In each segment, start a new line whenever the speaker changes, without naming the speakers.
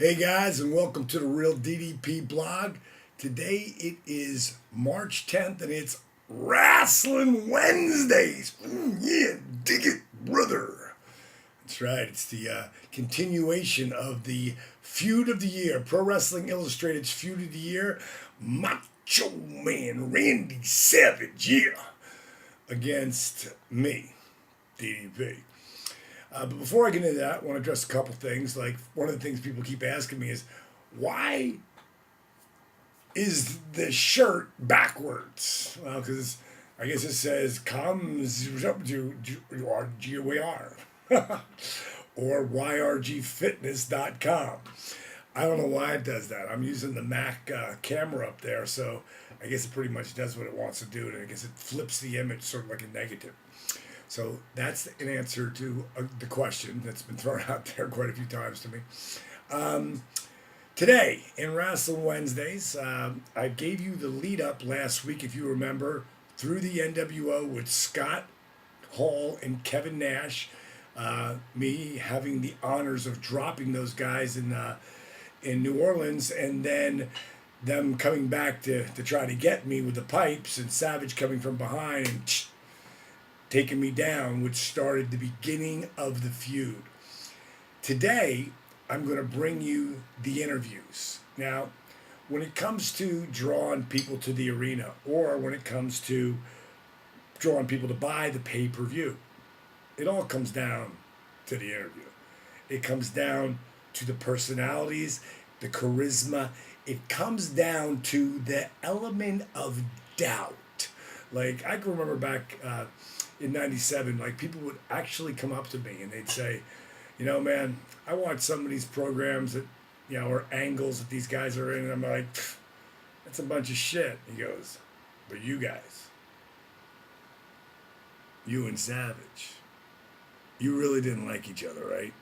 Hey guys, and welcome to the Real DDP blog. Today it is March 10th and it's Wrestling Wednesdays. Yeah, dig it, brother. That's right, it's the continuation of the feud of the year, Pro Wrestling Illustrated's feud of the year, Macho Man Randy Savage, yeah, against me, DDP. But before I get into that, I want to address a couple things. Like, one of the things people keep asking me is, why is the shirt backwards? Well, because I guess it says comes up to RGWR or yrgfitness.com. I don't know why it does that. I'm using the Mac camera up there, so I guess it pretty much does what it wants to do, and I guess it flips the image sort of like a negative. So that's an answer to the question that's been thrown out there quite a few times to me. Today in Wrestling Wednesdays, I gave you the lead up last week, if you remember, through the NWO with Scott Hall and Kevin Nash. Me having the honors of dropping those guys in New Orleans, and then them coming back to try to get me with the pipes, and Savage coming from behind and taking me down, which started the beginning of the feud. Today, I'm going to bring you the interviews. Now, when it comes to drawing people to the arena, or when it comes to drawing people to buy the pay-per-view, it all comes down to the interview. It comes down to the personalities, the charisma. It comes down to the element of doubt. Like, I can remember back in 97, like, people would actually come up to me and they'd say, you know, man, I watch some of these programs that, you know, or angles that these guys are in, and I'm like, that's a bunch of shit. He goes, but you guys, you and Savage, you really didn't like each other, right?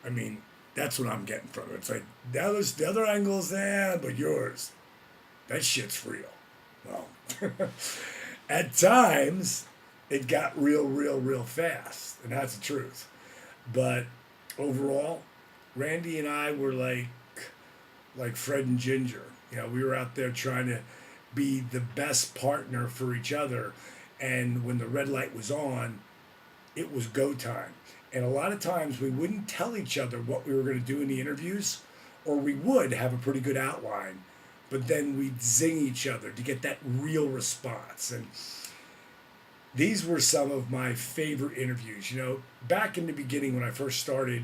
I mean, that's what I'm getting from it. It's like, the other angles, but yours, that shit's real. Well, at times, it got real fast, and that's the truth. But overall, Randy and I were like Fred and Ginger. You know, we were out there trying to be the best partner for each other, and when the red light was on, it was go time. And a lot of times we wouldn't tell each other what we were going to do in the interviews, or we would have a pretty good outline, but then we'd zing each other to get that real response. And these were some of my favorite interviews. You know, back in the beginning when I first started,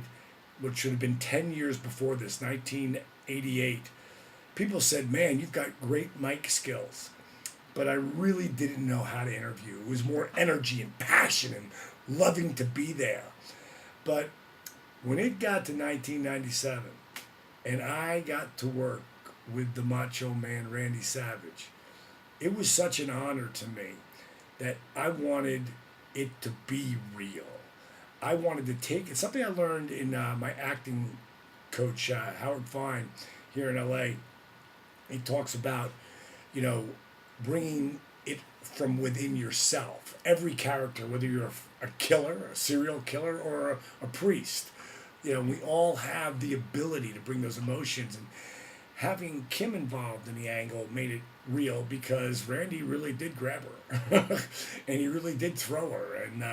which should have been 10 years before this, 1988, people said, man, you've got great mic skills. But I really didn't know how to interview. It was more energy and passion and loving to be there. But when it got to 1997 and I got to work with the Macho Man Randy Savage, it was such an honor to me that I wanted it to be real. I wanted to take it. Something I learned in my acting coach, Howard Fine, here in LA. He talks about, you know, bringing it from within yourself. Every character, whether you're a killer, a serial killer, or a priest, you know, we all have the ability to bring those emotions. And having Kim involved in the angle made it real because Randy really did grab her and he really did throw her, and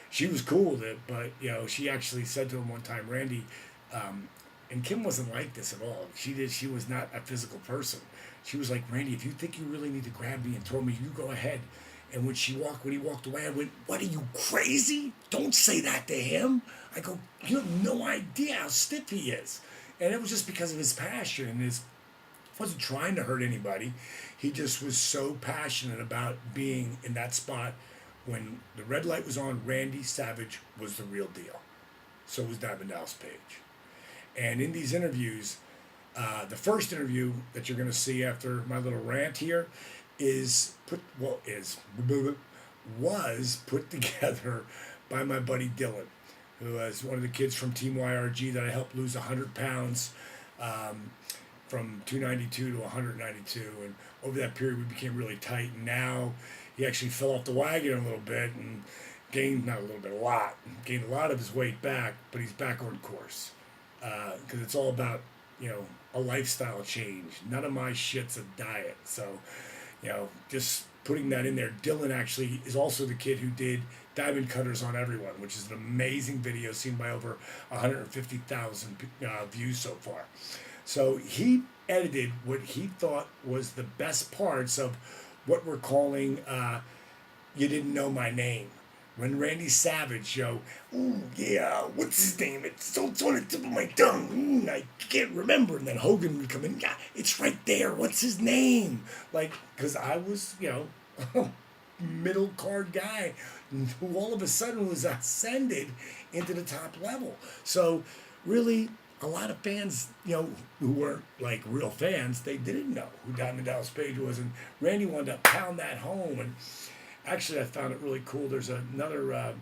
she was cool with it. But you know, she actually said to him one time, Randy, and Kim wasn't like this at all. She was not a physical person. She was like, Randy, if you think you really need to grab me and throw me, you go ahead. And when he walked away, I went, what, are you crazy? Don't say that to him. I go, you have no idea how stiff he is. And it was just because of his passion and his wasn't trying to hurt anybody. He just was so passionate about being in that spot. When the red light was on, Randy Savage was the real deal. So was Diamond Dallas Page. And in these interviews, the first interview that you're going to see after my little rant here was put together by my buddy Dylan, who was one of the kids from Team YRG that I helped lose 100 pounds from 292 to 192. And over that period, we became really tight. And now he actually fell off the wagon a little bit and gained, not a little bit, a lot. Gained a lot of his weight back, but he's back on course. Because it's all about a lifestyle change. None of my shit's a diet. So, just putting that in there. Dylan actually is also the kid who did Diamond Cutters on Everyone, which is an amazing video seen by over 150,000 views so far. So he edited what he thought was the best parts of what we're calling You Didn't Know My Name. When Randy Savage, ooh, yeah, what's his name? It's on the tip of my tongue. I can't remember. And then Hogan would come in, yeah, it's right there. What's his name? Like, because I was, middle card guy who all of a sudden was ascended into the top level. So really, a lot of fans, who weren't like real fans, they didn't know who Diamond Dallas Page was. And Randy wanted to pound that home. And actually, I found it really cool. There's another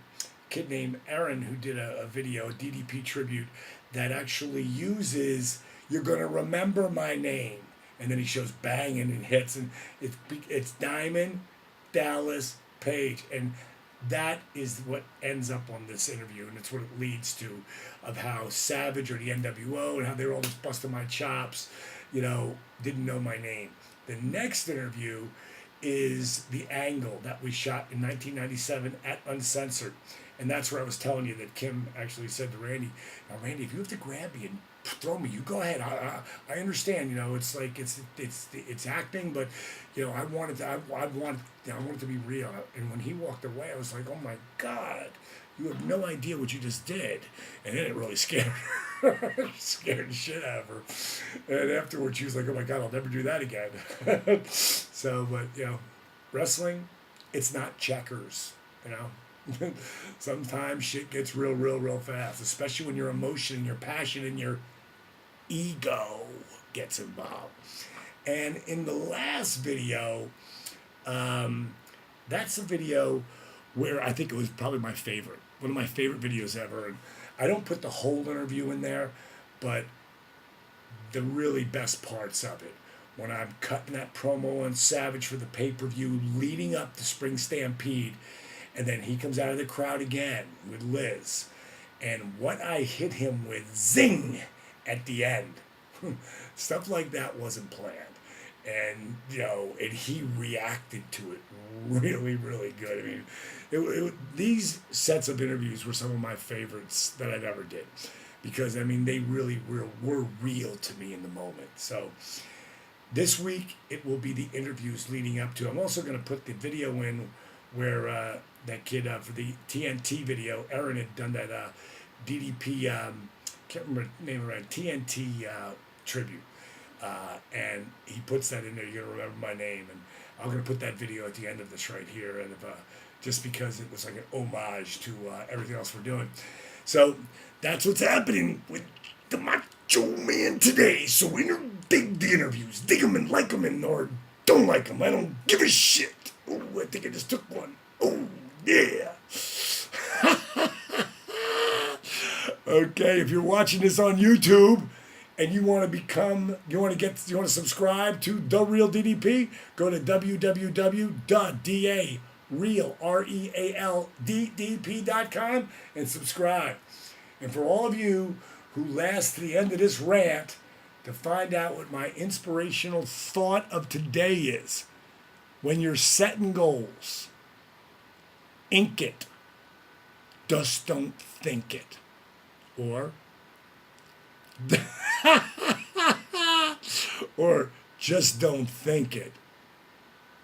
kid named Aaron who did a video, a DDP tribute, that actually uses "You're Gonna Remember My Name," and then he shows banging and hits, and it's Diamond Dallas Page, and that is what ends up on this interview, and it's what it leads to, of how Savage or the NWO and how they were all just busting my chops, didn't know my name. The next interview is the angle that we shot in 1997 at Uncensored. And that's where I was telling you that Kim actually said to Randy, now Randy, if you have to grab me and throw me, you go ahead. I understand, it's like it's acting, but I want it to be real. And when he walked away, I was like, oh my God, you have no idea what you just did. And then it really scared her. Scared the shit out of her. And afterwards, she was like, oh my God, I'll never do that again. So, but, wrestling, it's not checkers, Sometimes shit gets real fast, especially when your emotion and your passion and your ego gets involved. And in the last video, that's a video where I think it was probably my favorite, one of my favorite videos ever. And I don't put the whole interview in there, but the really best parts of it. When I'm cutting that promo on Savage for the pay-per-view leading up to Spring Stampede, and then he comes out of the crowd again with Liz. And what I hit him with, zing, at the end. Stuff like that wasn't planned. And, and he reacted to it really good. I mean, these sets of interviews were some of my favorites that I've ever did. Because, they really were real to me in the moment. So, this week, it will be the interviews leading up to. I'm also going to put the video in where that kid for the TNT video, Aaron had done that DDP, can't remember the name of it, TNT tribute. And he puts that in there, You're going to remember my name. And I'm going to put that video at the end of this right here, and just because it was like an homage to everything else we're doing. So that's what's happening with the Macho Man today. So dig the interviews, dig them and like them, or don't like them. I don't give a shit. Oh, I think I just took one. Oh, yeah. Okay, if you're watching this on YouTube and you want to subscribe to The Real DDP, go to www.realrealddp.com and subscribe. And for all of you who last to the end of this rant to find out what my inspirational thought of today is, when you're setting goals, ink it. Just don't think it. Or just don't think it.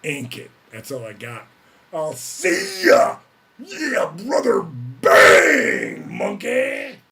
Ink it. That's all I got. I'll see ya. Yeah, brother. Bang, monkey.